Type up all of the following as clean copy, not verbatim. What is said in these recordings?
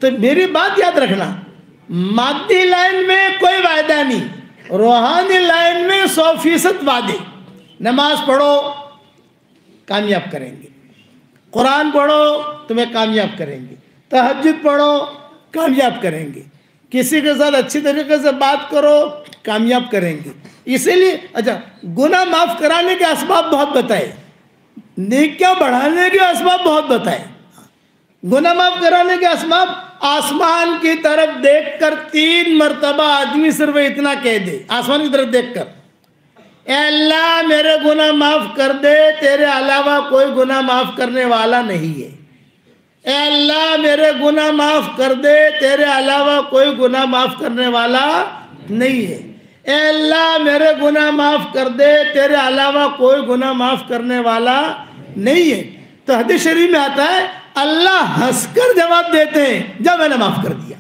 تو میری بات یاد رکھنا، مادی لائن میں کوئی وعدہ نہیں، روحانی لائن میں 100% وعدے۔ نماز پڑھو کامیاب کریں گے، قرآن پڑھو تمہیں کامیاب کریں گے، تہجد پڑھو کامیاب کریں گے، کسی کے ساتھ اچھی طریقے سے بات کرو کامیاب کریں گے۔ اسی لیے اچھا گناہ معاف کرانے کے اسباب بہت بتائے، نیکیاں بڑھانے کے اسباب بہت بتائے۔ گناہ معاف کرانے کے اسباب، آسمان کی طرف دیکھ کر 3 مرتبہ آدمی صرف اتنا کہہ دے، آسمان کی طرف دیکھ کر، اے اللہ میرے گناہ معاف کر دے، تیرے علاوہ کوئی گناہ معاف کرنے والا نہیں ہے۔ اے اللہ میرے گناہ معاف کر دے، تیرے علاوہ کوئی گناہ معاف کرنے والا نہیں ہے۔ اے اللہ میرے گناہ معاف کر دے، تیرے علاوہ کوئی گناہ معاف کرنے والا نہیں ہے۔ تو حدیث شریف میں آتا ہے اللہ ہنس کر جواب دیتے ہیں جب میں نے معاف کر دیا۔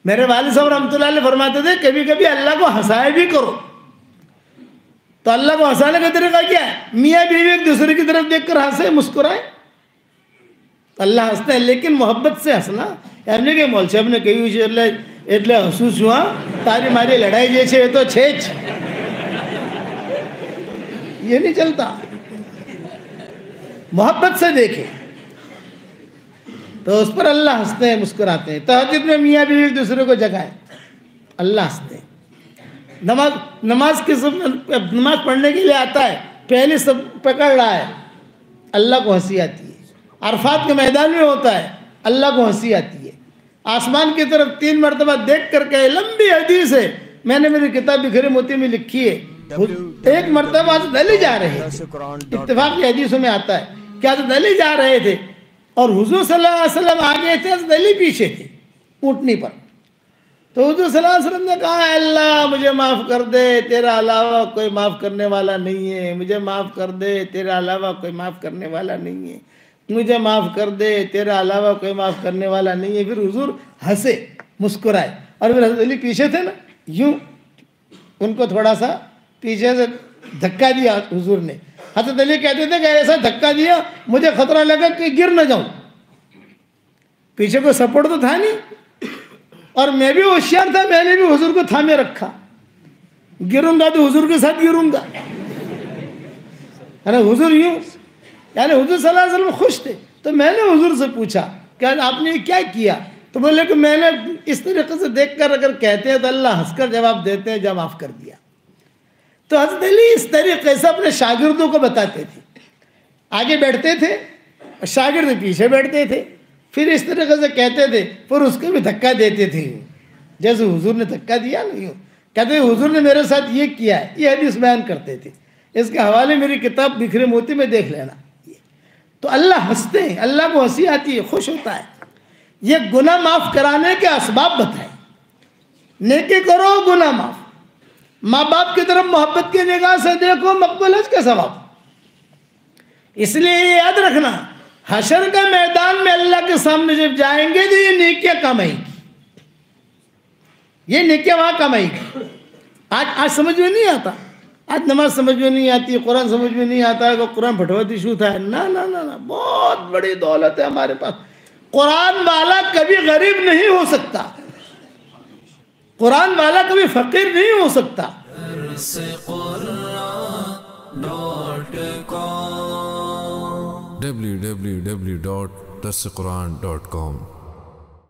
میرے والد صاحب رحمۃ اللہ علیہ فرماتے تھے کبھی کبھی اللہ کو ہنسائے بھی کرو۔ تو اللہ کو ہنسانے کا طریقہ کیا ہے؟ میاں بیوی ایک دوسرے کی طرف دیکھ کر ہنسے، مسکرائے، اللہ ہنستا ہے، لیکن محبت سے ہنسنا۔ یعنی کہ مول صاحب نے کہی એટલે હસું છું હા તારી મારી લડાઈ જે છે એ તો છે જ، یہ نہیں چلتا۔ محبت سے دیکھیں تو اس پر اللہ ہنستے ہیں، مسکراتے ہیں۔ تہجد میں میاں بیوی ایک دوسرے کو جگائیں، اللہ ہنستے ہیں۔ نماز پڑھنے کے لیے آتا ہے، پہلے سب پکڑ رہا ہے، اللہ کو ہنسی آتی ہے۔ عرفات کے میدان میں ہوتا ہے، اللہ کو ہنسی آتی ہے۔ آسمان کی طرف 3 مرتبہ دیکھ کر کہے، لمبی حدیث ہے، میں نے میری کتاب بکھرے موتی میں لکھی ہے۔ ایک مرتبہ حضرت علی جا رہے تھے، اتفاق کی حدیثوں میں آتا ہے کہ حضرت علی جا رہے تھے اور حضور صلی اللہ علیہ وسلم آگے تھے، حضرت علی پیچھے تھے اونٹنی پر۔ تو حضور صلی اللہ علیہ وسلم نے کہا، اے اللہ مجھے معاف کر دے، تیرا علاوہ کوئی معاف کرنے والا نہیں ہے، مجھے معاف کر دے، تیرا علاوہ کوئی معاف کرنے والا نہیں ہے، مجھے معاف کر دے، تیرا علاوہ کوئی معاف کرنے والا نہیں ہے۔ پھر حضور ہنسے، مسکرائے، اور پھر حضرت علی پیچھے تھے نا، یوں ان کو تھوڑا سا پیچھے سے دھکا دیا حضور نے۔ حضرت علی کہتے تھے کہ ایسا دھکا دیا مجھے خطرہ لگا کہ گر نہ جاؤں، پیچھے کوئی سپورٹ تو تھا نہیں، اور میں بھی ہوشیار تھا، میں نے بھی حضور کو تھامے رکھا، گروں گا تو حضور کے ساتھ گروں گا۔ حضور یوں، یعنی حضور صلی اللہ علیہ وسلم خوش تھے۔ تو میں نے حضور سے پوچھا کہ آپ نے کیا کیا؟ تو بولے کہ میں نے اس طریقے سے دیکھ کر اگر کہتے ہیں تو اللہ ہنس کر جواب دیتے ہیں جب معاف کر دیا۔ تو حضرت علی اس طریقے سے اپنے شاگردوں کو بتاتے تھے، آگے بیٹھتے تھے اور شاگرد پیچھے بیٹھتے تھے، پھر اس طریقے سے کہتے تھے، پھر اس کو بھی دھکا دیتے تھے جیسے حضور نے دھکا دیا نا، یوں کہتے ہیں حضور نے میرے ساتھ یہ کیا ہے، یہ حدیث بیان کرتے تھے۔ اس کے حوالے میری کتاب بکھرے موتی میں دیکھ لینا۔ تو اللہ ہنستے ہیں، اللہ کو ہنسی آتی ہے، خوش ہوتا ہے۔ یہ گناہ معاف کرانے کے اسباب بتائیں، نیکی کرو گناہ معاف، ماں باپ کی طرف محبت کی نگاہ سے دیکھو، مقبول حج کا ثواب۔ اس لیے یہ یاد رکھنا، حشر کا میدان میں اللہ کے سامنے جب جائیں گے تو یہ نیکیاں کم آئیں گی، یہ نیکیاں وہاں کم آئیں گی۔ آج سمجھ میں نہیں آتا، آج نماز سمجھ میں نہیں آتی، قرآن سمجھ میں نہیں آتا ہے کہ قرآن بھٹوتی شو تھا، نا نا نا نا، بہت بڑی دولت ہے ہمارے پاس۔ قرآن والا کبھی غریب نہیں ہو سکتا، قرآن والا کبھی فقیر نہیں ہو سکتا۔ www.darsequran.com